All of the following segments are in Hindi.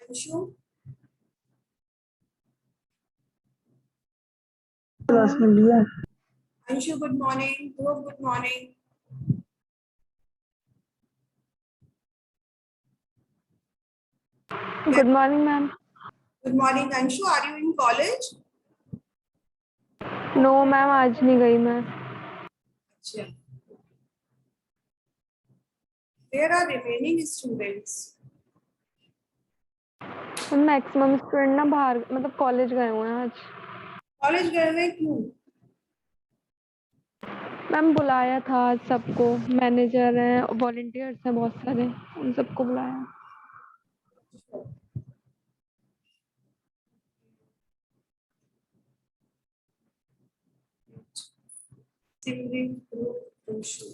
Anshu. क्लास में लिया। Anshu, good morning. Dhruv, good morning. Good morning, ma'am. Good morning, Anshu. Are you in college? No, ma'am, आज नहीं गई मैं. अच्छा. There are remaining students. Maximum student ना बाहर मतलब कॉलेज गए हुए हैं आज. कॉलेज गए हुए क्यों? मैम बुलाया था आज सबको, मैनेजर हैं, वॉलंटियर्स हैं बहुत सारे, उन सबको बुलाया. Simri, Dhruv, Anshu.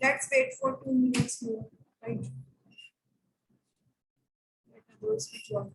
Let's wait for 2 minutes more, right? Let others be joined.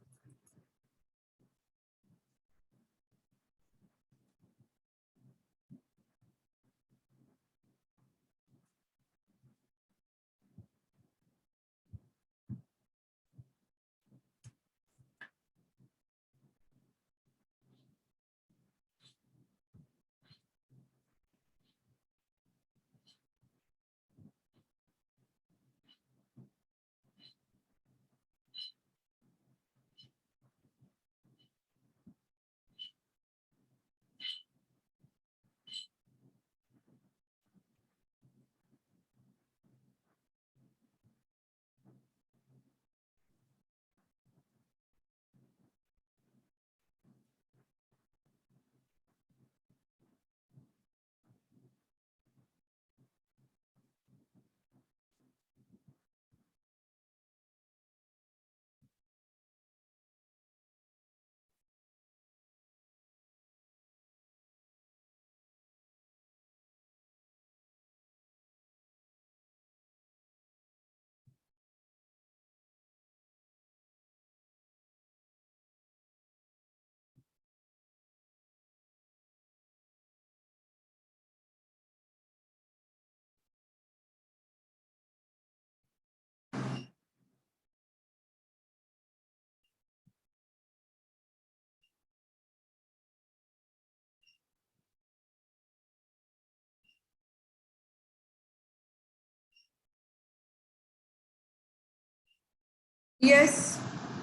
Yes,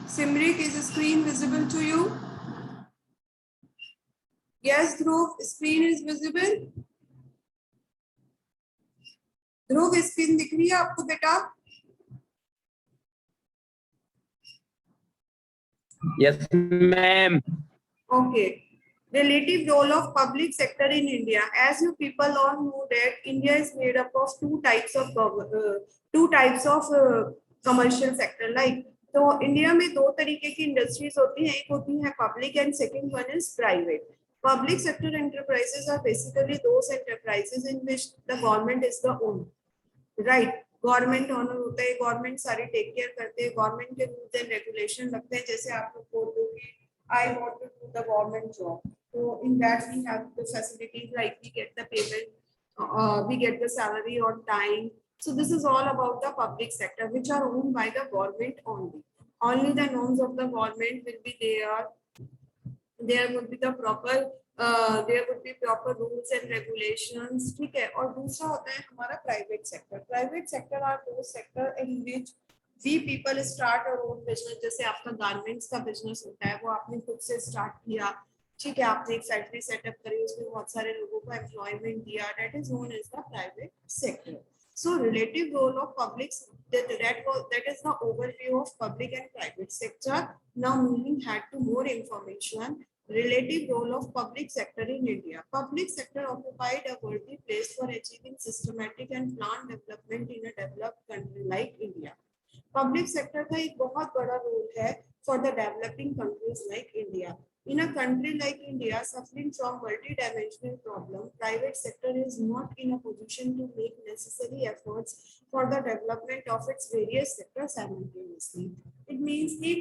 Simrit, is the screen visible to you? Yes, Dhruv, screen is visible. Dhruv, screen दिख रही है आपको बेटा? Yes, ma'am. Okay. Relative role of public sector in India. As you people all know that India is made up of two types of commercial sector. Like तो इंडिया में दो तरीके की इंडस्ट्रीज होती हैं, एक होती है public and second one is private. Public sector enterprises are basically those enterprises in which the government is the owner. Right? Government owner होता है, गवर्नमेंट सारी टेक केयर करते हैं, गवर्नमेंट के रूल्स एंड रेगुलेशन लगते हैं. जैसे आप लोग बोलोगे I want to do the government job, तो in that we have the facilities like we get the payment, we get the salary on time. So this is all about the public sector which are owned by the government only. Only the norms of the government will be there. There would be the proper there would be proper rules and regulations. ठीक है. और दूसरा होता है हमारा private sector. Private sector are those sector in which we people start our own business. जैसे आपका गारमेंट्स का बिजनेस होता है, वो आपने खुद से स्टार्ट किया, ठीक है, आपने एक फैक्ट्री सेटअप करी, उसमें बहुत सारे लोगों को एम्प्लॉयमेंट दिया. That is known as the private sector. So relative role of public, that is the overview of public and private sector. Now moving ahead to more information. Relative role of public sector in India. Public sector occupied a worthy place for achieving systematic and planned development in a developed country like India. Public sector का एक बहुत बड़ा रोल है for the developing countries like India. In a country like India suffering from multi-dimensional problem, private sector is not in a position to make necessary efforts for the development of its various sectors simultaneously. It means कि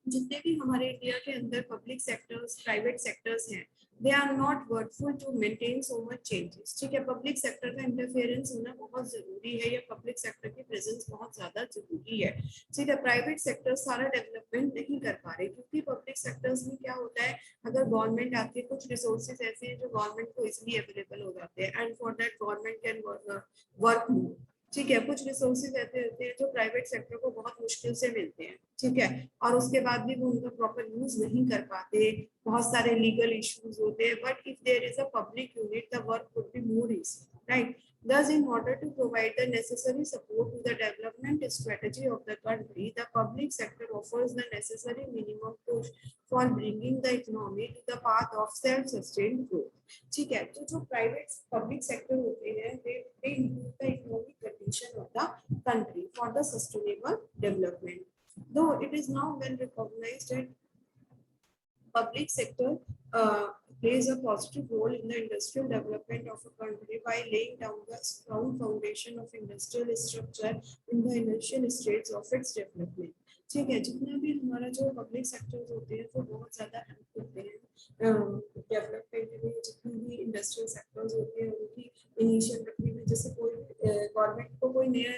जितने भी हमारे इंडिया के अंदर पब्लिक सेक्टर्स, प्राइवेट सेक्टर्स हैं, they are not worthful to maintain so much changes. ठीक है, पब्लिक सेक्टर का इंटरफेरेंस होना बहुत जरूरी है, या पब्लिक सेक्टर की प्रेजेंस बहुत ज्यादा जरूरी है। ठीक है, प्राइवेट सेक्टर सारा डेवलपमेंट नहीं कर पा रहे, क्योंकि पब्लिक सेक्टर्स में क्या होता है, अगर गवर्नमेंट आती है, कुछ रिसोर्सेज ऐसे हैं जो गवर्नमेंट को इजिली अवेलेबल हो जाते हैं, and for that government can work more. ठीक है, कुछ रिसोर्सेज ऐसे होते हैं जो प्राइवेट सेक्टर को बहुत मुश्किल से मिलते हैं। ठीक है, और उसके बाद भी वो उनका प्रॉपर यूज नहीं कर पाते, बहुत सारे लीगल इश्यूज होते हैं, but if there is a public unit the work would be more easy, right? Thus, in order to provide the necessary support to the development strategy of the country, the public sector offers the necessary minimum push for bringing the economy to the path of self-sustained growth. ठीक है, तो जो प्राइवेट पब्लिक सेक्टर होते हैं, they improve the economic condition of the country for the sustainable development. Though it is now well recognized that public sector plays a positive role in the industrial development of a country by laying down the strong foundation of industrial structure in the initial stages of its development. ठीक है, जितना भी हमारा जो पब्लिक सेक्टर्स होते हैं वो बहुत ज्यादा हेल्प करते हैं डेवलपमेंट में। जितनी भी इंडस्ट्रियल सेक्टर्स होते हैं उनकी इनिशियल रखने में, जैसे कोई गवर्नमेंट को कोई नया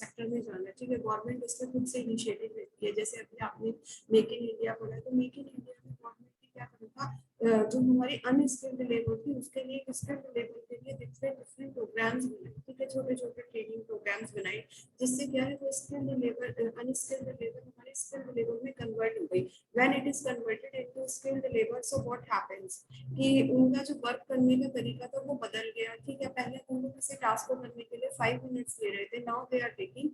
सेक्टर में जाना है, ठीक है, गवर्नमेंट इसमें खुद से इनिशिएटिव लेती है। जैसे अभी आपने मेक इन इंडिया बोला, तो मेक इन इंडिया में गवर्नमेंट क्या करेगा, जो हमारी अनस्किल्ड लेबर थी उसके लिए स्किल्ड लेबर के लिए डिफरेंट डिफरेंट प्रोग्राम्स बनाए। ठीक है, छोटे छोटे ट्रेनिंग प्रोग्राम्स बनाए, जिससे क्या है वो स्किल्ड लेबर अनस्किल्ड लेबर हमारे स्किल्ड लेबर में कन्वर्ट हो गई। When it is converted into skilled labour, so what happens कि उनका जो वर्क करने का तरीका था वो बदल गया। ठीक है, पहले उनको किसी टास्क को करने के लिए 5 मिनट्स ले रहे थे, now they are taking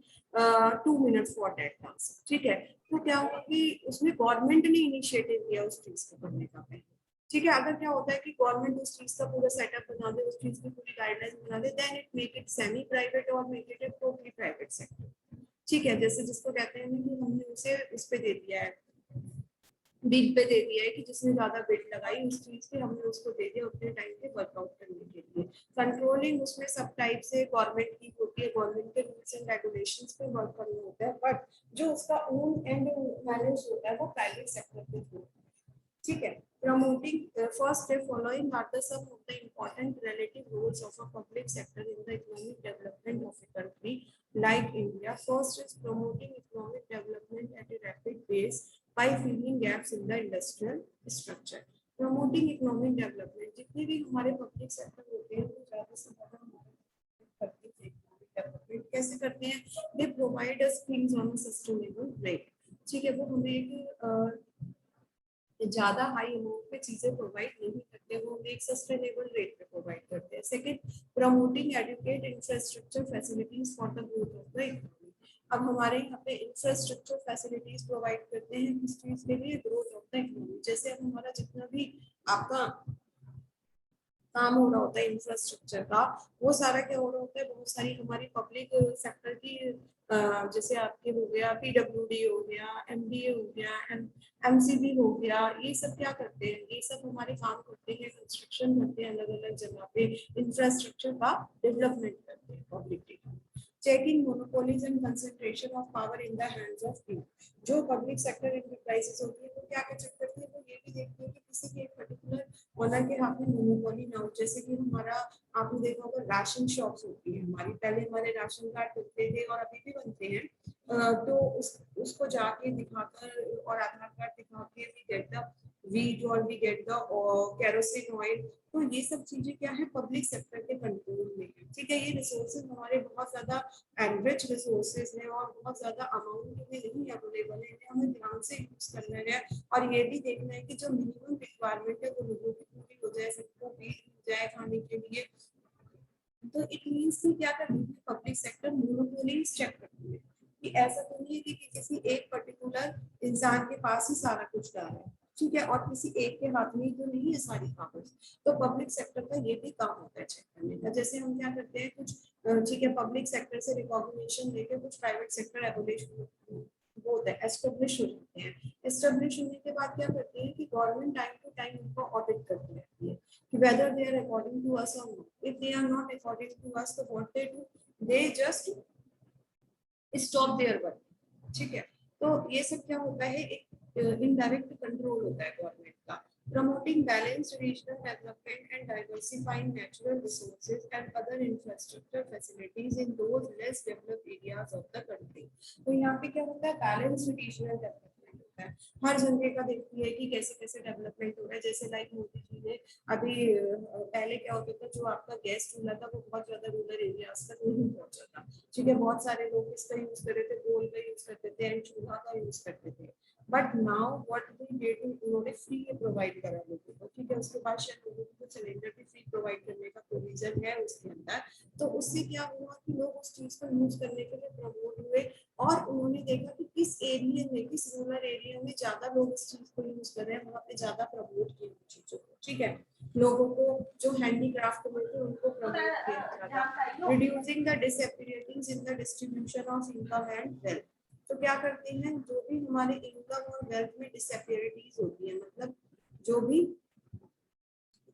2 minutes for that task. ठीक है, तो क्या हुआ कि उसमें गवर्नमेंट ने इनिशिएटिव लिया उस चीज को करने का पहले। ठीक है, अगर क्या होता है कि गवर्नमेंट उस चीज का पूरा सेटअप बना दे, उस चीज की पूरी गाइडलाइंस बना दे, then it make it semi private और make it a totally private sector. ठीक है, जैसे जिसको कहते हैं कि हमने उसे उस पे दे दिया है, बिड पे दे दिया है, कि जिसने ज्यादा बिड लगाई उस चीज पे हमने उसको दे दिया उतने टाइम पे वर्कआउट करने के लिए। कंट्रोलिंग उसमें सब टाइप से गवर्नमेंट की होती है, गवर्नमेंट के रूल्स एंड रेगुलेशंस पे वर्क करना होता है, बट जो उसका ओन एंड मैनेज होता है वो प्राइवेट सेक्टर पे होता है। ठीक है, promoting first step following are the some of the important relative roles of a public sector in the economic development of a country like India. First is promoting economic development at a rapid pace by filling gaps in the industrial structure. Promoting economic development, जितने भी हमारे पब्लिक सेक्टर होते हैं वो ज्यादा से ज्यादा करते हैं economic development। कैसे करते हैं? They provide us things on a sustainable rate। ठीक है, वो हमें एक ज्यादा हाई अमाउंट पे चीजें प्रोवाइड नहीं करते, वो एक सस्टेनेबल रेट पे प्रोवाइड करते हैं। Second, promoting educate infrastructure facilities for the growth of the economy. अब हमारे यहाँ पे इंफ्रास्ट्रक्चर फैसिलिटीज प्रोवाइड करते हैं किस चीज के लिए? Growth of the economy. जैसे अब हमारा जितना भी आपका काम हो रहा होता है इंफ्रास्ट्रक्चर का, वो सारा क्या हो रहा होता है, बहुत सारी हमारी पब्लिक सेक्टर की जैसे आपके हो गया पीडब्ल्यूडी हो गया, एमडीए हो गया, एमसीबी हो गया, ये सब क्या करते हैं, ये सब हमारे काम करते हैं, कंस्ट्रक्शन करते हैं, अलग अलग जगह पे इंफ्रास्ट्रक्चर का डेवलपमेंट करते हैं public. Checking monopolies and concentration of power in the hands of few. जो पब्लिक सेक्टर एंटरप्राइजेस होती है वो क्या करती है, वो ये भी देखती है कि किसी के एक पर्टिकुलर ओनर के हाथ में मोनोपोली ना हो। जैसे कि हमारा आपने देखा होगा राशन शॉप्स होती है हमारी, पहले हमारे राशन कार्ड बनते थे और अभी भी बनते हैं, तो उसको जाके दिखाकर और आधार कार्ड दिखा के वी गेट द वीट और we get the kerosene oil. तो ये सब चीजें क्या है, पब्लिक सेक्टर के कंट्रोल में है। ठीक है, ये रिसोर्सेज हमारे बहुत ज्यादा एनरिच रिसोर्सेज हैं और बहुत ज्यादा अमाउंट में नहीं अवेलेबल है, इन्हें हमें ध्यान से यूज करना है और ये भी देखना है कि जो मिनिमम रिक्वायरमेंट है वो लोगों की पूरी हो जाए, सबको वीट मिल जाए खाने के लिए। तो इट मींस कि क्या करती है पब्लिक सेक्टर, मोनोपोलीज चेक करती है कि ऐसा तो नहीं है कि किसी एक पर्टिकुलर इंसान के पास ही सारा कुछ जा रहा है। ठीक है, और किसी एक के हाथ में तो नहीं है सारी पावर्स। तो पब्लिक सेक्टर का ये भी काम होता है चेक करने का। जैसे हम क्या करते हैं कुछ, ठीक है, पब्लिक सेक्टर से रिकॉग्निशन लेके कुछ प्राइवेट सेक्टर एबोलिशन होता है, एस्टेब्लिश हो जाते हैं। एस्टेब्लिश होने के बाद क्या करते हैं कि गवर्नमेंट टाइम टू टाइम उनको ऑडिट करती रहती है कि whether they are according to us or not. If they are not according to us, so what they do, they just stop their work। ठीक है, तो ये सब क्या होता है, एक इनडायरेक्ट कंट्रोल होता है गवर्नमेंट का promoting balanced regional development and diversifying natural resources and other infrastructure facilities in those less developed areas of the country. तो यहाँ पे क्या होता है, बैलेंस्ड रीजनल डेवलपमेंट होता है, हर जगह का देखती है कि कैसे कैसे डेवलपमेंट हो रहा है। जैसे लाइक मोदी जी ने अभी पहले क्या होता था, जो आपका गैस चूल्हा था वो बहुत ज्यादा रूरल एरियाज तक नहीं पहुंचा था, ठीक है, बहुत सारे लोग इसका यूज कर रहे थे, गोल का यूज करते थे एंड चूल्हा का यूज करते थे। But now what they did, उन्होंने फ्री प्रोवाइड करा लोगों को, ठीक है, उसके बाद शायद लोगों को सिलेंडर भी फ्री प्रोवाइड करने का प्रोविजन है उसके अंदर। तो उससे क्या हुआ कि लोग उस चीज को यूज करने के लिए प्रमोट हुए, और उन्होंने देखा कि किस एरिया में, किस रूरल एरिया में ज्यादा लोग इस चीज को यूज कर रहे हैं, वहां पे ज्यादा प्रमोट किया चीजों को, ठीक है, लोगों को जो हैंडीक्राफ्ट में थे उनको प्रमोट किया जाता, reducing the disappearance in the distribution of income and wealth. तो क्या करते हैं, जो भी हमारे इनकम और वेल्थ में डिसएपियरिटीज होती है, मतलब जो भी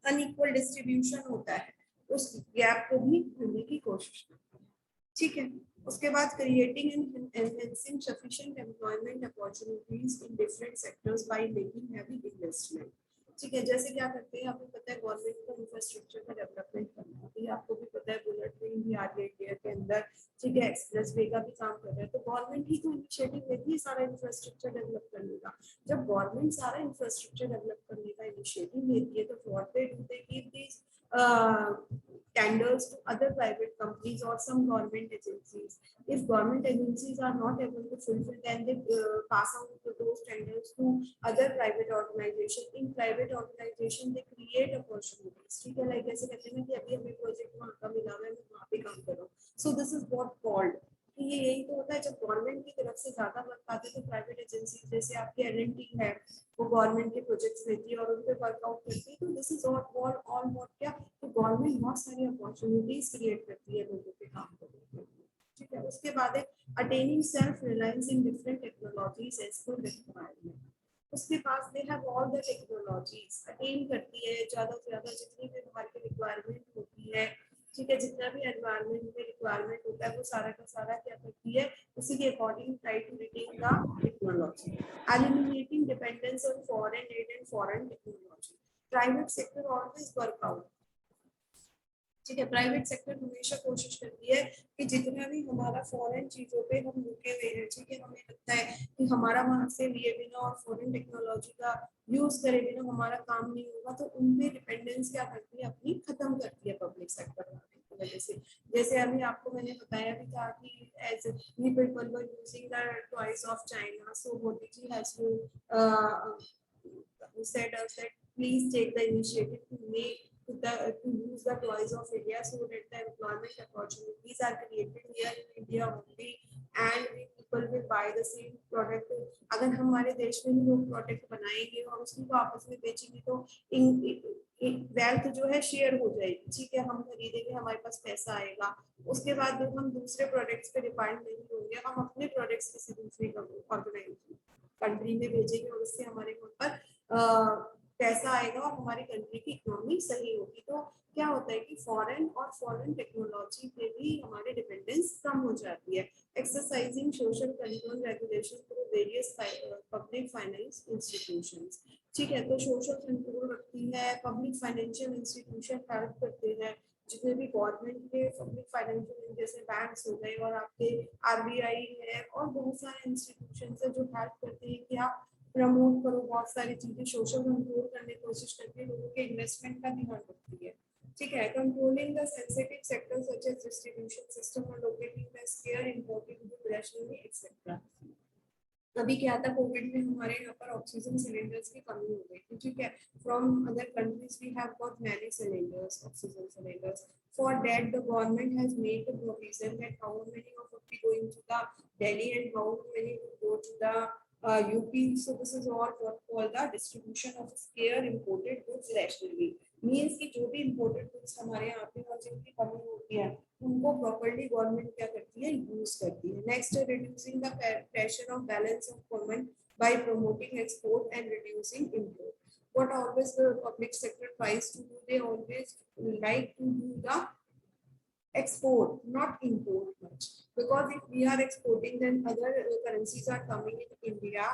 अनइक्वल डिस्ट्रीब्यूशन होता है, उस गैप को भी भरने की कोशिश करते हैं, ठीक है। उसके बाद creating and enhancing sufficient employment opportunities in different sectors by making heavy investment, ठीक है। जैसे क्या करते हैं, आपको पता है गवर्नमेंट को इंफ्रास्ट्रक्चर का डेवलपमेंट करना है, आपको भी पता है बुलेट ट्रेन भी आ रही है इंडिया के अंदर, ठीक है, एक्सप्रेस वे का भी काम कर रहा है, तो गवर्नमेंट ही तो इनिशिएटिव लेती है सारा इंफ्रास्ट्रक्चर डेवलप करने का। जब गवर्नमेंट सारा इंफ्रास्ट्रक्चर डेवलप करने का इनिशिएटिव लेती है, तो what they do, they give these tenders to other private companies or some government agencies. If government agencies are not able to fulfill, then they pass out those tenders to other private organization. In private organization, they create opportunities. ठीक है, like ऐसे कहते हैं कि अभी हमें प्रोजेक्ट वहाँ का मिला हुआ है, मैं वहाँ पे काम कर रहा हूँ। So this is what called, कि ये यही तो होता है, जब गवर्नमेंट की तरफ से ज्यादा वर्क पाते तो प्राइवेट एजेंसी जैसे आपकी L&T है, वो गवर्नमेंट के प्रोजेक्ट्स लेती है और उन पे वर्कआउट करती है। तो दिस इज ऑल व्हाट क्या, तो गवर्नमेंट बहुत सारी अपॉर्चुनिटीज क्रिएट करती है लोगों के काम करने के लिए, ठीक है। उसके बाद है attaining self reliance in different technologies as per requirement. उसके पास they have all the technologies, attain करती है ज्यादा से ज्यादा जितनी भी हमारी रिक्वायरमेंट होती है, ठीक है, जितना भी एनवायरनमेंट में रिक्वायरमेंट होता है वो सारा का सारा क्या करती है, उसी के according try to retain the technology, eliminating dependence on foreign aid and foreign technology. Private sector always work out, ठीक है, प्राइवेट सेक्टर हमेशा कोशिश करती है कि जितना भी हमारा फॉरेन चीजों पे हम रुके हुए हैं, ठीक है, हमें लगता है कि हमारा वहां से लिए बिना और फॉरेन टेक्नोलॉजी का यूज करे बिना हमारा काम नहीं होगा, तो उन पे डिपेंडेंस क्या करती है, अपनी खत्म करती है पब्लिक सेक्टर की वजह से। जैसे अभी आपको मैंने बताया भी था कि as we people were using the toys of China, so Modi ji has said us that please take the initiative to make to use the toys of India so that the employment opportunities are created here in India only and we people will buy the same product. अगर हमारे देश में ही लोग प्रोडक्ट बनाएंगे और उसको आपस में बेचेंगे तो वेल्थ जो है शेयर हो जाएगी, ठीक है, हम खरीदेंगे, हमारे पास पैसा आएगा, उसके बाद जब हम दूसरे प्रोडक्ट्स पे डिपेंड नहीं होंगे, हम अपने प्रोडक्ट्स किसी दूसरी ऑर्गेनाइजेशन कंट्री में भेजेंगे और उससे हमारे वहाँ पर पैसा आएगा और हमारी कंट्री की इकोनॉमी सही होगी। तो क्या होता है कि फॉरेन और फॉरेन टेक्नोलॉजी पे भी हमारी डिपेंडेंस कम हो जाती है। Exercising social control regulation through various public finance institutions, ठीक है, तो सोशल कंट्रोल रखती है, पब्लिक फाइनेंशियल इंस्टीट्यूशन हेल्प करते हैं, जितने भी गवर्नमेंट के पब्लिक फाइनेंशियल जैसे बैंक्स हो गए और आपके RBI है और बहुत सारे इंस्टीट्यूशन है जो हेल्प करते हैं कि आप प्रमोट करो बहुत सारी चीजें, सोशल कंट्रोल करने की कोशिश करती है, लोगों के इन्वेस्टमेंट का ध्यान रखती है, ठीक है। Controlling the sensitive sectors such as distribution system और locating the scarce importing good rationally etcetera. अभी क्या था, कोविड में हमारे यहाँ पर ऑक्सीजन सिलेंडर्स की कमी हो गई थी, ठीक है, from other countries we have got many cylinders, oxygen cylinders. For that, the government has made the provision that how many of would be going to the Delhi and how many would go to the UP. So this is all what called the distribution of scarce imported goods rationally. Means कि जो भी imported goods हमारे यहाँ पे और जिनकी कमी होती है उनको properly government क्या करती है, use करती है। Next, reducing the pressure of balance of payment by promoting export and reducing import. What always the public sector tries to do, they always like to do the export, not import much, because if we are exporting then other currencies are coming into India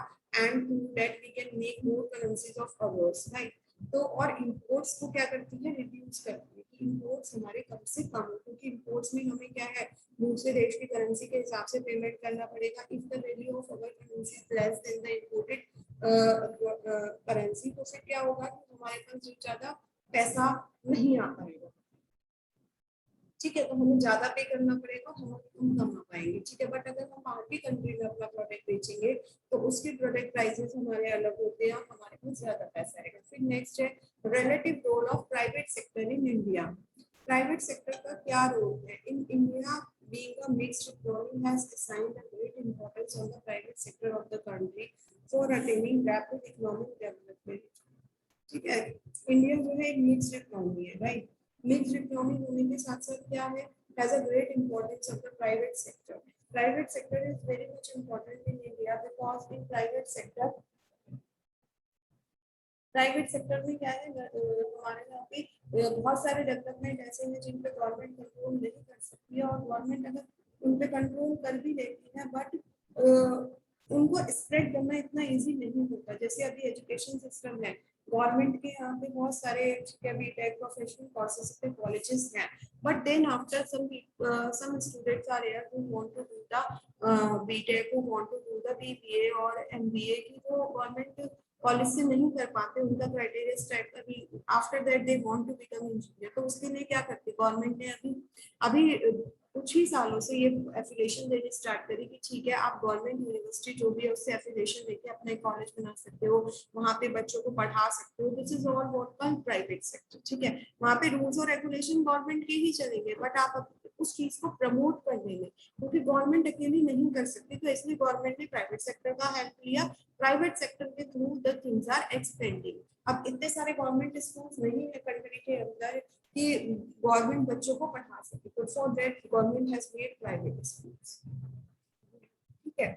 and through that we can make more currencies of ours, right? तो और इंपोर्ट्स को क्या करती है, रिड्यूस करती है कि इंपोर्ट्स हमारे कम से कम हो, क्योंकि इंपोर्ट्स में हमें क्या है, दूसरे देश की करेंसी के हिसाब से पेमेंट करना पड़ेगा। If the value of our currency is less than the imported currency, तो उससे क्या होगा कि हमारे पास जो ज्यादा पैसा नहीं आ पाएगा। ठीक है, तो हमें ज्यादा पे करना पड़ेगा, हम कम कमा पाएंगे। ठीक है, बट अगर हम बाहर की कंट्री में अपना प्रोडक्ट बेचेंगे तो उसके प्रोडक्ट प्राइसेस हमारे अलग होते हैं, हमारे पास ज्यादा पैसा आएगा। फिर नेक्स्ट है relative role of private sector in India. Private sector का क्या रोल है in India? being a mixed economy has assigned a great importance on the private sector of the country for attaining rapid economic development. ठीक है, इंडिया जो है एक मिक्स्ड इकोनॉमी है, राइट। मिक्स्ड इकोनॉमी होने के साथ साथ क्या है, has a great importance of the private sector. Private sector is very much important in India because in private sector में क्या है, हमारे यहाँ पे बहुत सारे डेवलपमेंट ऐसे हैं जिन पे गवर्नमेंट कंट्रोल नहीं कर सकती है, और गवर्नमेंट अगर उन पे कंट्रोल कर भी लेती है बट उनको स्प्रेड करना इतना इजी नहीं होता। जैसे अभी एजुकेशन सिस्टम है, गवर्नमेंट के यहाँ पे बहुत सारे बीटेक प्रोफेशनल कोर्सेज पे कॉलेजेस हैं, but then after some students are here who want to do the BTech, who want to do the BBA और एमबीए की, तो गवर्नमेंट कॉलेज से नहीं कर पाते, उनका क्राइटेरिया इस टाइप का भी, after that they want to become engineer. तो उसके लिए क्या करती गवर्नमेंट ने अभी अभी कुछ ही सालों से ये एफिलिएशन देनी स्टार्ट करी कि ठीक है, आप गवर्नमेंट यूनिवर्सिटी जो भी है उससे एफिलिएशन लेके अपने कॉलेज बना सकते हो, वहाँ पे बच्चों को पढ़ा सकते हो। This is all what called private sector. ठीक है, वहाँ पे रूल्स और रेगुलेशन गवर्नमेंट के ही चलेंगे, बट आप उस चीज को प्रमोट करने में, क्योंकि गवर्नमेंट अकेली नहीं कर सकती, तो इसलिए गवर्नमेंट ने प्राइवेट सेक्टर का हेल्प लिया। प्राइवेट सेक्टर के through the things are expanding. अब इतने सारे गवर्नमेंट स्कूल्स नहीं है कंट्री के अंदर कि गवर्नमेंट बच्चों को पढ़ा सके, तो for that government has made private schools. ठीक है,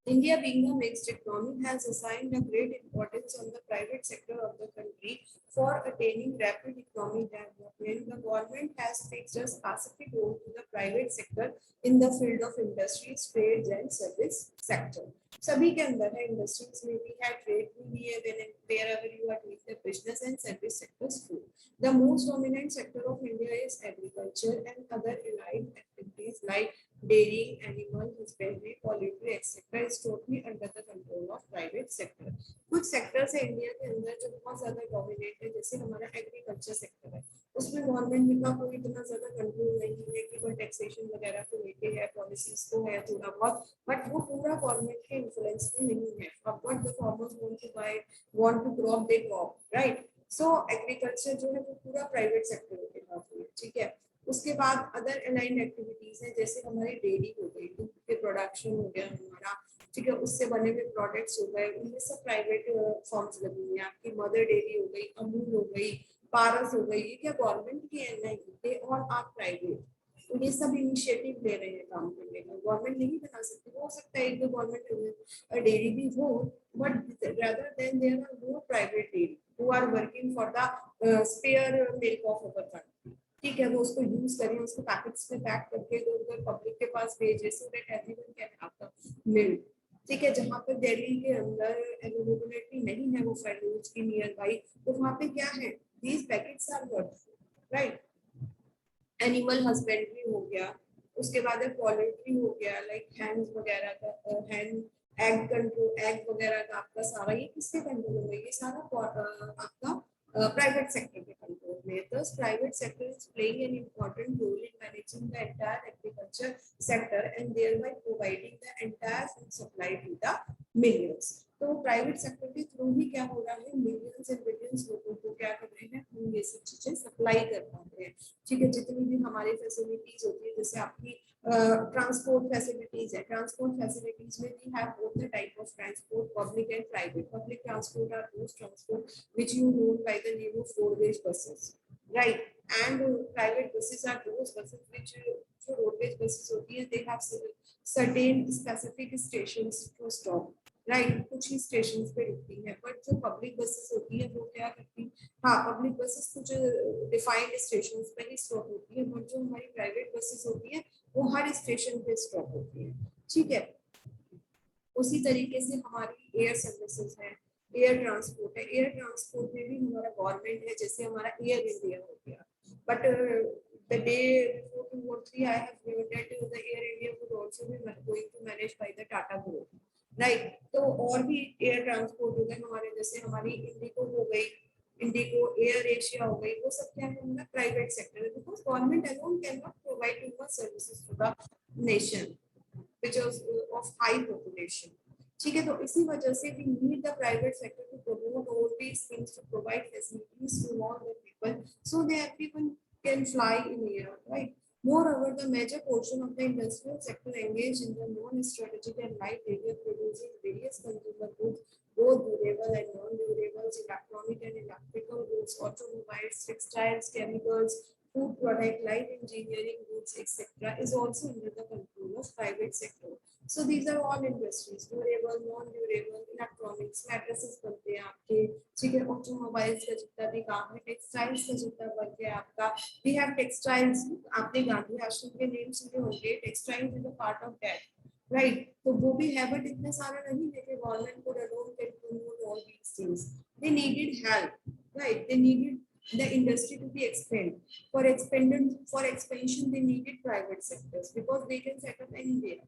India being a mixed economy has assigned a great importance on the private sector of the country for attaining rapid economic development. The government has fixed a specific role to the private sector in the field of industries, trades and service sector. सभी के अंदर है, इंडस्ट्रीज में भी है, ट्रेड में भी है, wherever you are doing the business and service sectors too. The most dominant sector of India is agriculture and other allied activities like dairy, animal husbandry, poultry, etc. is totally under the control of private sector. कुछ सेक्टर्स है इंडिया के अंदर जो बहुत ज्यादा डोमिनेट है, जैसे हमारा एग्रीकल्चर सेक्टर है, उसमें गवर्नमेंट का कोई इतना ज्यादा कंट्रोल नहीं है कि कोई टैक्सेशन वगैरह को लेके है, पॉलिसीज को है थोड़ा बहुत, बट वो पूरा गवर्नमेंट के इन्फ्लुएंस में नहीं है। अब what the farmers want to buy, want to crop, they crop, right. So agriculture जो है वो पूरा प्राइवेट सेक्टर के हाथ में। ठीक है, उसके बाद अदर अलाइंड एक्टिविटीज है, जैसे हमारी डेयरी हो गई, दूध के प्रोडक्शन हो गया हमारा, ठीक है, उससे बने हुए प्रोडक्ट्स हो गए, उनमें सब प्राइवेट फॉर्म्स लगी हुई है। आपकी मदर डेयरी हो गई, अमूल हो गई, पारस हो गई, ये क्या गवर्नमेंट की है? नहीं, दे ऑल आर प्राइवेट। तो ये सब इनिशिएटिव ले रहे हैं काम करने का, गवर्नमेंट नहीं बना सकती। हो सकता है कि गवर्नमेंट डेयरी भी हो, but rather than there are more private dairy who are working for the spare milk of our country. ठीक है, वो उसको यूज करें, उसको पैकेट्स में पैक करके उधर पब्लिक के पास भेजे, so that everyone can have the milk. ठीक है, जहाँ पर दिल्ली के अंदर अवेलेबिलिटी नहीं है वो फैक्ट्रीज की नियर बाई, तो वहाँ पे क्या है, these packets are worth, right. Animal husbandry हो गया, उसके बाद पोल्ट्री हो गया, लाइक हैंस वगैरह का, हैन एग कंट्रोल, एग वगैरह का आपका सारा, ये किसके कंट्रोल में? ये सारा आपका प्राइवेट सेक्टर के कंट्रोल में। Thus, private sector is playing an important role in managing the entire agriculture sector and thereby providing the entire food supply to the millions. तो प्राइवेट सेक्टर के थ्रू ही क्या हो रहा है, मिलियंस एंड बिलियंस लोगों को क्या कर रहे हैं, हम ये सब चीजें सप्लाई कर पाते हैं। ठीक है, जितनी भी हमारी फैसिलिटीज होती है, जैसे आपकी ट्रांसपोर्ट फैसिलिटीज है, ट्रांसपोर्ट फैसिलिटीज में we have both the type of transport, public and private. Public transport are those transport which you know by the name of roadways buses, right, and private buses are those buses which, जो रोडवेज बसेस होती है, they have certain specific stations to stop, right, कुछ ही स्टेशंस पे रुकती है। बट जो पब्लिक बसेस होती है वो क्या करती है, हाँ, पब्लिक बसेस कुछ डिफाइंड स्टेशंस पे ही स्टॉप होती है, बट जो हमारी प्राइवेट बसेस होती है वो हर स्टेशन पे स्टॉप होती है। ठीक है, उसी तरीके से हमारी एयर सर्विसेज है, एयर ट्रांसपोर्ट है, एयर ट्रांसपोर्ट में भी हमारा गवर्नमेंट है, जैसे हमारा एयर इंडिया हो गया, but the day before 2 or 3 I have heard that the Air India would also be going to manage by the Tata Group, right? तो और भी एयर ट्रांसपोर्ट हो गए हमारे, जैसे हमारी इंडिगो हो गई, इंडिगो, एयर एशिया हो गई, वो सब क्या है हमारा प्राइवेट सेक्टर है, because government alone cannot provide too much services to the nation which is of high population. ठीक है, तो इसी वजह से we need the private sector to promote all these things, to provide facilities to all the people so that everyone can fly in air, right? Moreover, the major portion of the industrial sector engaged in the non-strategic and light area, producing various consumer goods, both durable and non-durables, electronic and electrical goods, automobiles, textiles, chemicals, food product, light engineering goods, etc., is also under the control of private sector. So these are all industries, durable, non-durable, electronics, mattresses बनते हैं आपके, ठीक है, automobiles का जितना भी काम है, textiles का जितना वर्क है आपका, we have textiles, आपने गांधी आश्रम के नेम सुने होंगे, textiles is a part of that, right? तो वो भी है, but इतना सारा नहीं है कि government could alone can promote all these things. They needed help, right? They needed the industry to be expanded. For expansion, they needed private sectors because they can set up anywhere.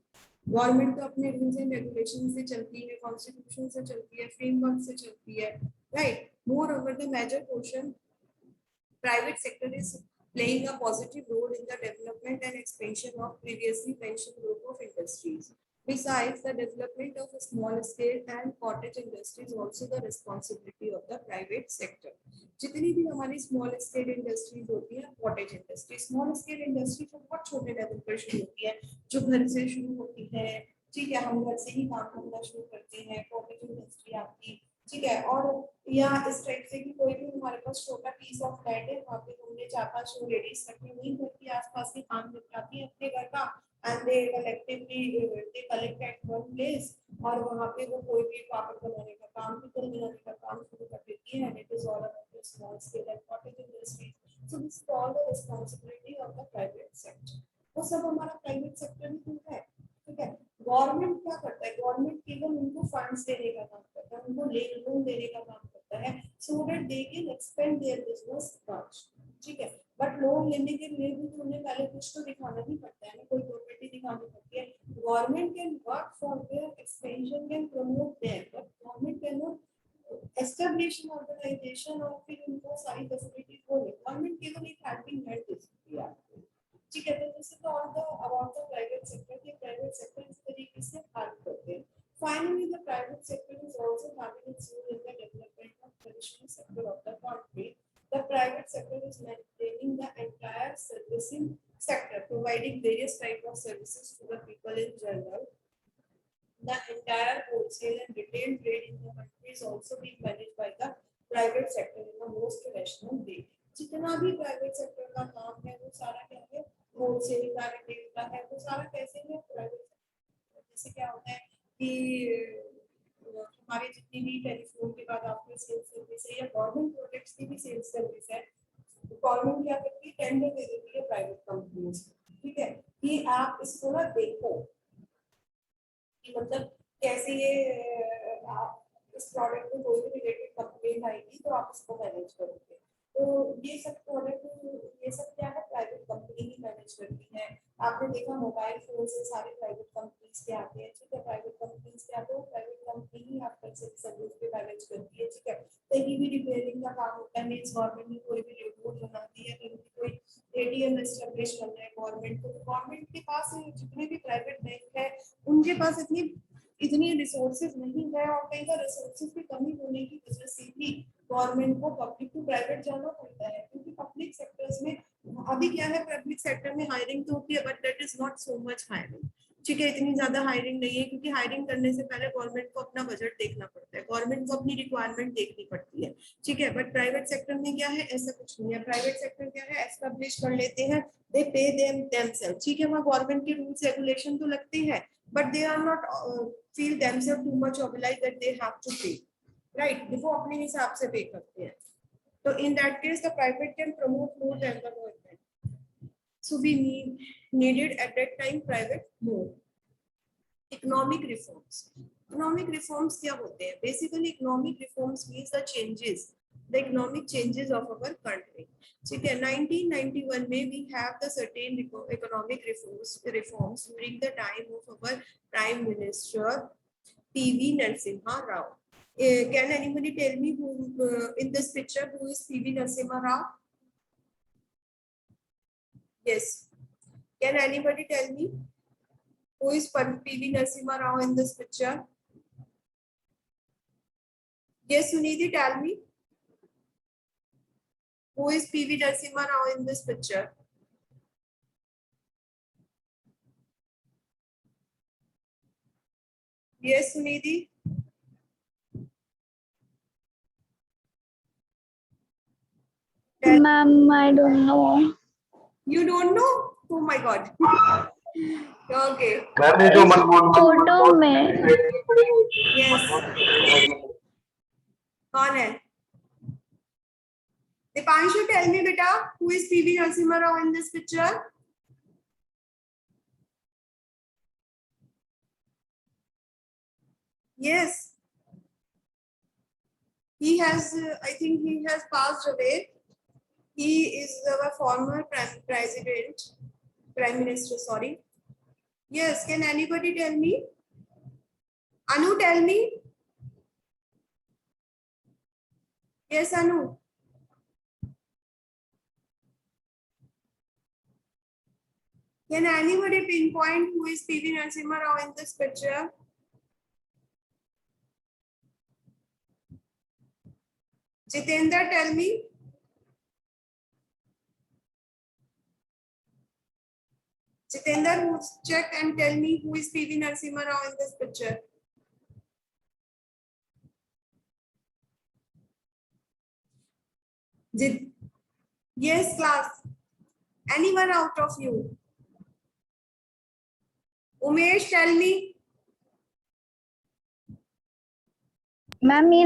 Government तो अपने रूल्स एंड रेगुलेशन से चलती है, कॉन्स्टिट्यूशन से चलती है, फ्रेमवर्क से चलती है, right? Moreover the major portion private sector is playing a positive role in the development and expansion of previously mentioned group of industries. Besides, the development of a small scale and cottage industry is also the responsibility of the private sector. जितनी भी हमारी स्मॉल स्केल इंडस्ट्रीज होती है, cottage industry, small scale industry जो बहुत छोटे लेवल पर शुरू होती है, जो घर से शुरू होती है, ठीक है, हम घर से ही काम करना शुरू करते हैं, कॉटेज इंडस्ट्री आपकी, ठीक है, और या इस टाइप से कि कोई भी हमारे पास छोटा पीस ऑफ लैंड है, वहाँ पे हमने 4-5 लेडीज इकट्ठी हुई, घर के आसपास के काम निपटाती है अपने घर का, and they collectively they collect at one place, और वहाँ पे वो कोई भी पापड़ बनाने का काम, पिकल बनाने का काम शुरू कर देती है, and it is all about small scale and cottage industry. So this is all the responsibility of the private sector. वो सब हमारा प्राइवेट सेक्टर में है, ठीक है. गवर्नमेंट क्या करता है? गवर्नमेंट केवल उनको फंड्स देने का काम करता है, उनको लोन देने का काम करता है, so that they can expand their business much, ठीक है. बट लोन लेने के लिए भी तो उन्हें पहले कुछ तो दिखाना ही पड़ता है ना, कोई प्रॉपर्टी दिखानी पड़ती है. Government can work for their expansion, can promote their, but government can not establish an organisation और फिर उनको सारी फैसिलिटीज वो दे. गवर्नमेंट केवल एक हेल्पिंग हैंड दे सकती है, ठीक है. तो this is all the about the private sector. के प्राइवेट सेक्टर इस तरीके से हेल्प करते हैं. Finally the private sector is also having its role in the development of traditional sector of the country. The private sector is maintaining the entire servicing sector, providing various types of services to the people in general. The entire wholesale and retail trade in the country is also being managed by the private sector in the most rational way. जितना भी प्राइवेट सेक्टर का काम है वो सारा क्या है, होलसेल का, रिटेल का है, वो सारा कैसे है प्राइवेट सेक्टर. जैसे क्या होता है कि हमारे जितनी भी टेलीफोन के बाद आपकी सेल्स सर्विस है या गवर्नमेंट प्रोडक्ट्स की भी सेल्स सर्विस है, गवर्नमेंट क्या करती है, टेंडर दे देती है प्राइवेट कंपनीज, ठीक है, कि आप इसको ना देखो कि मतलब कैसे ये आप इस प्रोडक्ट में कोई भी रिलेटेड कंप्लेंट आएगी तो आप इसको मैनेज करोगे. तो ये सब प्रोडक्ट, ये सब क्या है, प्राइवेट कंपनी ही मैनेज करती है. आपने देखा मोबाइल फोन से सारे प्राइवेट कंपनीज के आते हैं, ठीक है, प्राइवेट कंपनीज के आते हैं, प्राइवेट कंपनी ही आपका सर्विस पे मैनेज करती है, ठीक है. कहीं भी रिपेयरिंग का काम होता है, मींस गवर्नमेंट ने कोई भी रोड बना दी है, कहीं कोई एटीएम एस्टैब्लिश करना है गवर्नमेंट को, तो गवर्नमेंट के पास जितने भी प्राइवेट बैंक है उनके पास इतनी रिसोर्सेज नहीं है, और कई बार रिसोर्सेज की कमी होने की वजह से भी गवर्नमेंट को पब्लिक टू प्राइवेट जाना पड़ता है, क्योंकि पब्लिक सेक्टर्स में अभी क्या है, पब्लिक सेक्टर में हायरिंग तो होती है but that is not so much hiring, ठीक है, इतनी ज्यादा हायरिंग नहीं है, क्योंकि हायरिंग करने से पहले गवर्नमेंट को अपना बजट देखना पड़ता है, गवर्नमेंट को अपनी रिक्वायरमेंट देखनी पड़ती है, ठीक है. बट प्राइवेट सेक्टर में क्या है, ऐसा कुछ नहीं है. प्राइवेट सेक्टर क्या है, एस्टैब्लिश कर लेते हैं, दे पे देमसेल्फ, ठीक है, वहाँ गवर्नमेंट के रूल्स रेगुलेशन तो लगते हैं, but they are not feel themselves too much obliged that they have to pay, right? वो अपने हिसाब से पे करते हैं. तो in that case the private can promote more than the government. So we needed at that time private more. Economic reforms. Economic reforms क्या होते हैं? Basically economic reforms means the changes, the economic changes of our country. ठीक है, 1991 में we have the certain economic reforms during the time of our prime minister PV Narasimha Rao. Can anybody tell me who in this picture who is PV Narasimha Rao? Yes. Can anybody tell me who is PV Narasimha Rao in this picture? Yes, Sunidhi, tell me. Who is PV Narasimha Rao in this picture? Yes, Sunidhi. Ma'am, I don't know. You don't know? Oh my God. Okay. Photo में Yes. कौन है? Dipanshu, tell me, beta, who is PV Narasimha Rao in this picture? Yes. He has, I think he has passed away. He is our former prime minister, sorry. Yes, can anybody tell me? Anu, tell me. Yes, Anu. Can anybody pinpoint who is PV Narasimha Rao in this picture? Jitendra, tell me. Jitendra, check and tell me who is PV Narasimha Rao in this picture. Yes, class. Anyone out of you? Umesh, tell me. Ma'am ये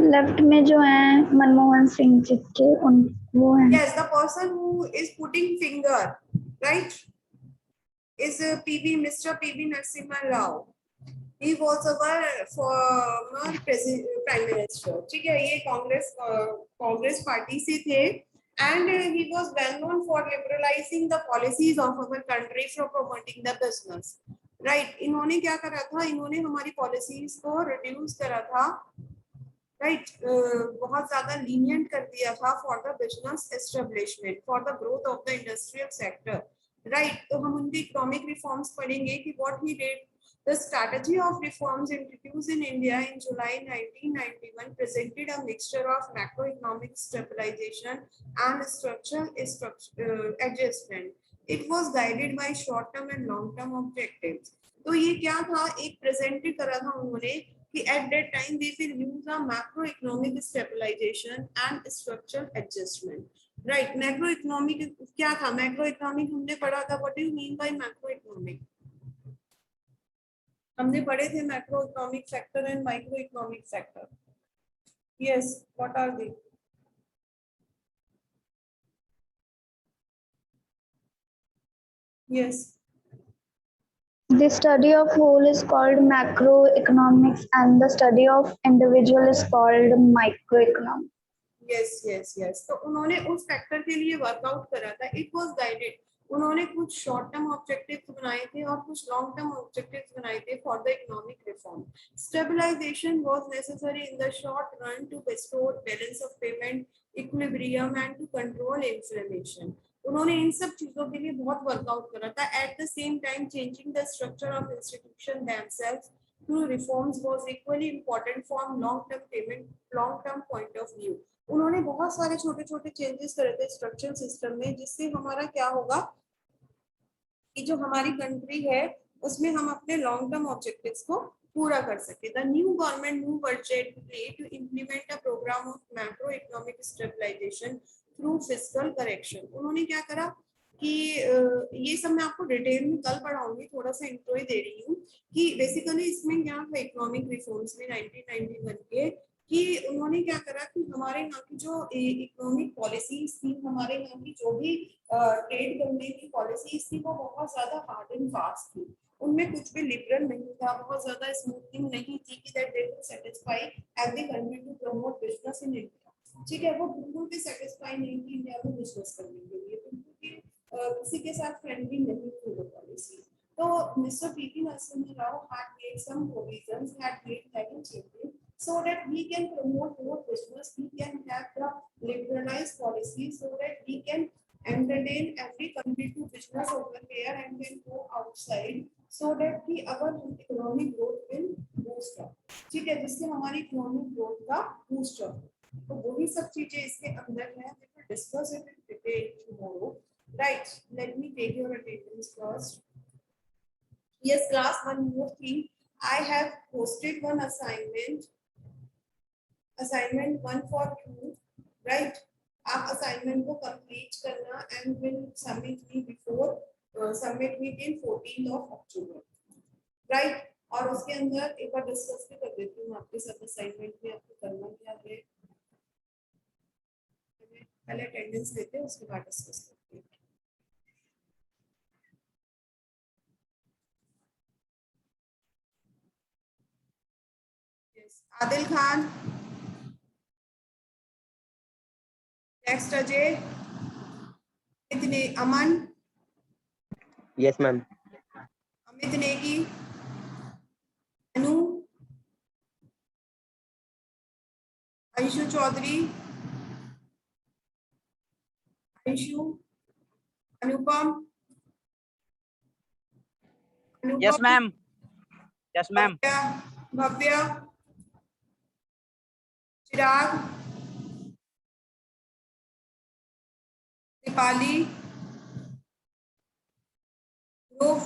लेफ्ट में जो है मनमोहन सिंह जी के उन वो है। Yes, the person who is putting finger, right, is Mr. PV Narasimha Rao. He was our former prime minister. ठीक है, ये कांग्रेस पार्टी से थे and he was well known for liberalizing the policies of our country for promoting the business. Right? इन्होंने क्या करा था? इन्होंने हमारी पॉलिसीज को रिड्यूस करा था, राइट, बहुत ज्यादा लीनियंट कर दिया था for the business establishment, for the growth of the industrial sector, right. तो हम उनके इकोनॉमिक रिफॉर्म्स पढ़ेंगे कि what he did. The strategy of reforms introduced in India in July 1991 presented a mixture of macroeconomic stabilization and structural adjustment. It was guided by short-term and long-term objectives. तो ये क्या था? एक प्रेजेंट करा था उन्होंने कि at that time we will use a macroeconomic stabilization and structural adjustment. Right? Macroeconomic क्या था? Macroeconomic हमने पढ़ा था. What do you mean by macroeconomic? हमने पढ़े थे macro economic factor and micro economic factor. Yes, what are they? Yes, The study of whole is called macroeconomics and the study of individual is called microeconomics. Yes yes yes. तो उन्होंने उस फैक्टर के लिए वर्कआउट करा था। It was guided. उन्होंने कुछ शॉर्ट टर्म ऑब्जेक्टिव्स बनाए थे और कुछ लॉन्ग टर्म ऑब्जेक्टिव्स बनाए थे for the economic reform. Stabilisation was necessary in the short run to restore balance of payment, equilibrium and to control inflation. उन्होंने इन सब चीजों के लिए बहुत वर्कआउट करा था। At the same time changing the structure of institution themselves through reforms was equally important from long term point of view. उन्होंने बहुत सारे छोटे छोटे चेंजेस करे थे स्ट्रक्चरल सिस्टम में, जिससे हमारा क्या होगा कि जो हमारी कंट्री है उसमें हम अपने लॉन्ग टर्म ऑब्जेक्टिव्स को पूरा कर सके। The new government new budget to implement a programme of macro economic stabilisation through fiscal correction. उन्होंने क्या करा कि ये सब मैं आपको डिटेल में कल पढ़ाऊंगी, थोड़ा सा इंट्रो ही दे रही हूँ कि बेसिकली इसमें क्या था इकोनॉमिक रिफॉर्म्स में 1991 के, कि उन्होंने क्या करा कि हमारे यहाँ की जो इकोनॉमिक पॉलिसीज थी, हमारे यहाँ की जो भी ट्रेड करने की पॉलिसीज थी, वो बहुत ज्यादा हार्ड एंड फास्ट थी। उनमें कुछ भी लिबरल नहीं था, बहुत ज्यादा स्मूथिंग नहीं थी कि that they will satisfy every country to promote business in India. ठीक है, वो बिल्कुल भी सेटिस्फाई नहीं थी इंडिया में बिजनेस करने के लिए, क्योंकि किसी के साथ फ्रेंडली नहीं थी वो पॉलिसी। तो mister PV Narasimha Rao had made some provisions, had made many changes so that we can promote more business, we can have the liberalized policy so that we can entertain every country to business over there and then go outside so that the our economic growth will boost up। ठीक है, जिससे हमारी इकोनॉमिक ग्रोथ का बूस्ट अप। तो वही सब चीजें इसके अंदर है, we will discuss it in detail tomorrow, right? Let me take your attendance first। Yes class, one more thing, I have posted one assignment, assignment 1 for you, right? आप असाइनमेंट को कंप्लीट करना and will submit me before submit me till 14th of October, right? और उसके अंदर एक बार डिस्कस भी कर देती हूँ आपके साथ असाइनमेंट में आपको करना क्या है। पहले अटेंडेंस लेते हैं, उसके बाद डिस्कस करते हैं। यस, आदिल खान, नेक्स्ट अजय, इतने Aman, yes ma'am. Amit Negi, Anu, Anshu Chaudhary, Anshu, Anupam, yes ma'am, yes ma'am, Bhavya, Chirag, Deepali, Dhruv,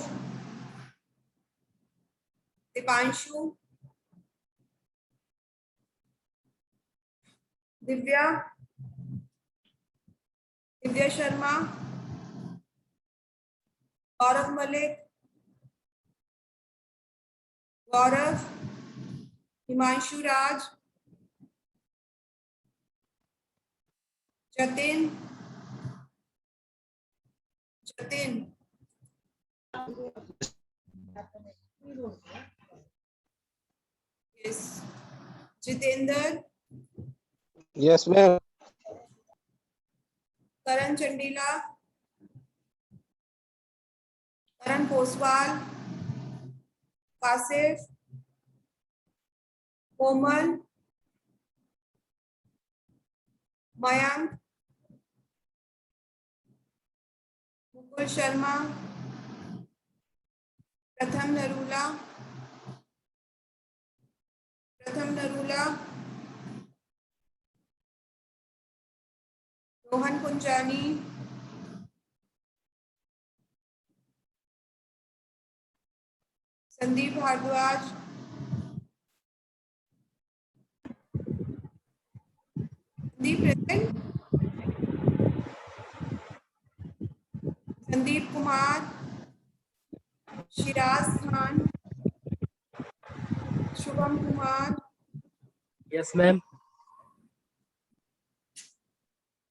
Deepanshu, Divya, Divya Sharma, Gaurav Malik, Gaurav, Himanshu Raj, Jatin, Jatin, yes, Jitendra, yes ma'am. Karan Chandila, Karan Poswal, Kashif, Komal, Mayank, Mukul Sharma, Pratham Narula, Rohan Kunjani, Sandeep Bhardwaj, Sandeep present, Sandeep Kumar, Shiraz Khan, Shubham Kumar, yes ma'am.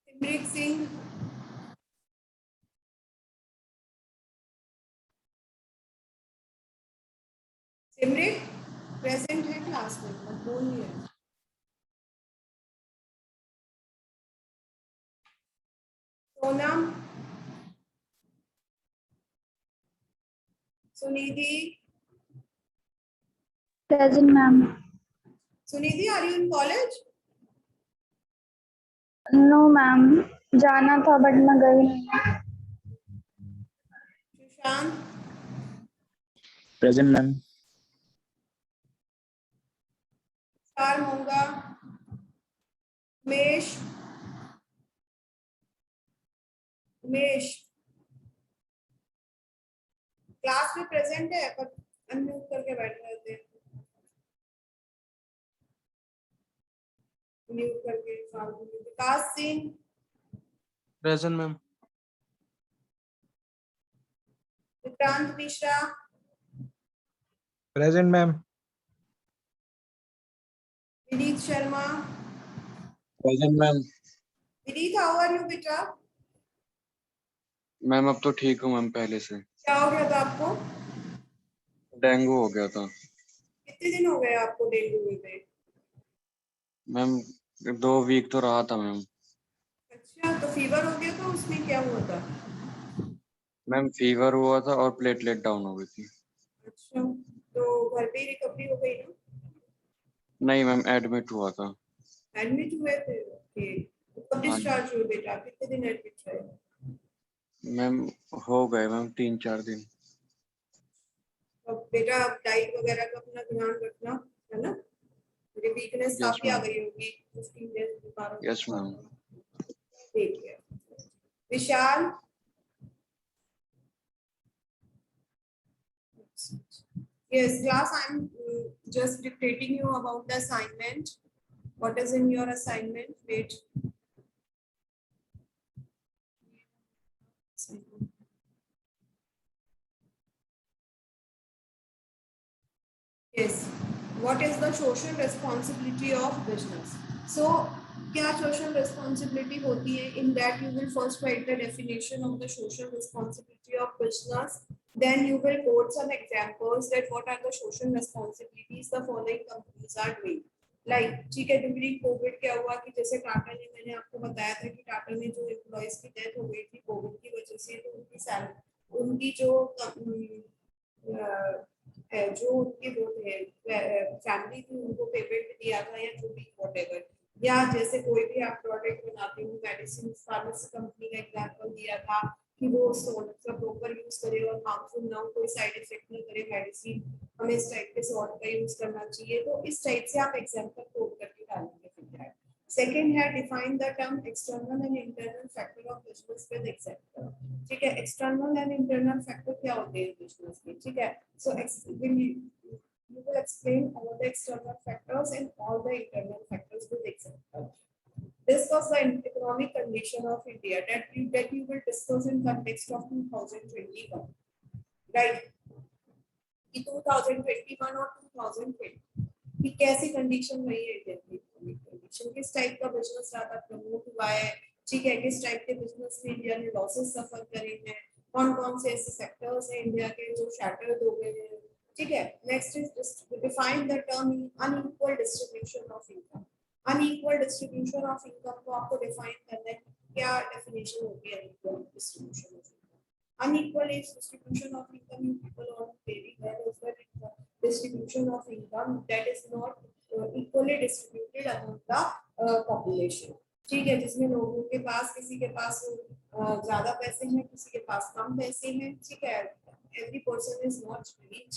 Simarjeet Singh, Simarjeet present है क्लास में, मत बोलिए। Sonam, Sunidhi, Present, ma'am. Sunidhi, are you in college? No, ma'am. जाना था बट मैं गई नहीं। Sushant, present ma'am. चार होगा, उमेश, उमेश क्लास में प्रेजेंट है पर अनम्यूट करके बैठे रहते हैं, म्यूट करके फालतू में। Vikas Singh, present ma'am. Vikrant Mishra, present ma'am. Vineet Sharma, present ma'am. Vineet how are you बेटा? मैम अब तो ठीक हूँ मैम, पहले से। क्या हो गया था आपको? डेंगू हो गया था कितने दिन हो गए आपको डेंगू हुए थे? मैम। 2 वीक तो रहा था मैम। अच्छा, तो फीवर हो गया था, उसमें क्या हुआ था? मैम फीवर हुआ था और प्लेटलेट डाउन हो गई थी। अच्छा, तो घर पे ही रिकवरी हो गई ना? नहीं मैम, एडमिट हुआ था। एडमिट हुए थे? ओके, तो कब हाँ जी डिस्चार्ज हुए बेटा, कितने दिन एडमिट रहे? मैम, हो गए मैम 3-4 दिन। अब बेटा आप डाइट वगैरह का अपना ध्यान रखना, है ना? मेरी वीकनेस यस काफी आ मैम। गई होगी 15 डेज बुखार यस मैम। ठीक है। विशाल, yes class, I'm just dictating you about the assignment. What is in your assignment? Wait. Yes. What is the social responsibility of business? So, क्या social responsibility होती है? In that you will first write the definition of the social responsibility of business. Then you will quote some examples that what are the social responsibilities the following companies are doing. Like ठीक है, ड्यूरिंग कोविड क्या हुआ कि जैसे टाटा ने, मैंने आपको बताया था कि टाटा ने जो एम्प्लॉइज की डेथ हो गई थी कोविड की वजह से, तो उनकी सैलरी, उनकी जो उनके वो थे फैमिली थी, उनको पेमेंट दिया था या जो भी व्हाटएवर, या जैसे कोई भी आप प्रोडक्ट बनाते हो, मेडिसिन फार्मेसी कंपनी का एग्जांपल दिया था कि वो सॉल्ट का प्रॉपर यूज करे और हार्मफुल ना हो, कोई साइड इफेक्ट ना करे मेडिसिन, हमें इस टाइप के सॉल्ट का यूज करना चाहिए। तो इस टाइप से आप एग्जांपल कोट करके डालेंगे। फिर है सेकंड है define the term external and internal factor of business with example. ठीक है, एक्सटर्नल एंड इंटरनल फैक्टर क्या होते हैं बिजनेस में? ठीक है, सो you will explain all the external factors and all the internal factors with example. Discuss the economic condition of India that you will discuss in context of 2021, right? कि 2021 और 2020 की कैसी कंडीशन रही है इंडिया की इकोनॉमिक कंडीशन, किस टाइप का बिजनेस ज्यादा प्रमोट हुआ है, ठीक है, किस टाइप के बिजनेस में इंडिया ने लॉसेस सफर करे हैं, कौन कौन से ऐसे सेक्टर्स हैं इंडिया के जो शैटर्ड हो गए हैं। ठीक है, next is define the term unequal distribution of income. Unequal distribution of income को आपको डिफाइन करना है, क्या डेफिनेशन होती है unequal distribution of income? Unequal is distribution of income in people on daily levels, but distribution of income that is not equally distributed among the population. ठीक है, जिसमें लोगों के पास, किसी के पास ज्यादा पैसे हैं, किसी के पास कम पैसे हैं। ठीक है, every person is not rich.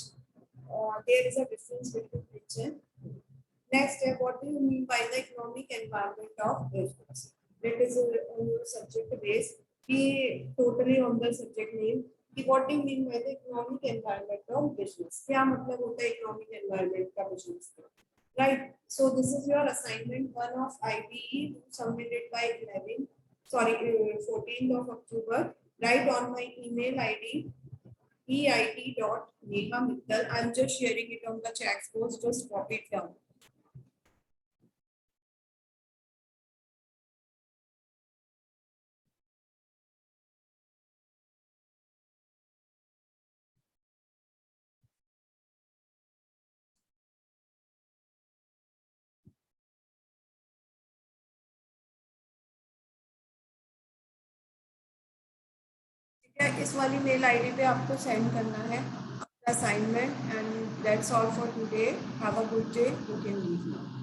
There is a difference between rich and next step. What do you mean by the economic environment of business? That is on your subject base. कि totally on the subject name कि what do you mean by the economic environment of business? क्या मतलब होता है economic environment का business का? Right. So this is your assignment 1 of IBE submitted by 14th of October. Write on my email ID eit.neha.mittal. I'm just sharing it on the chat box. Just copy it down. इस वाली मेल आईडी पे आपको सेंड करना है assignment and that's all for today. Have a good day, you can leave now.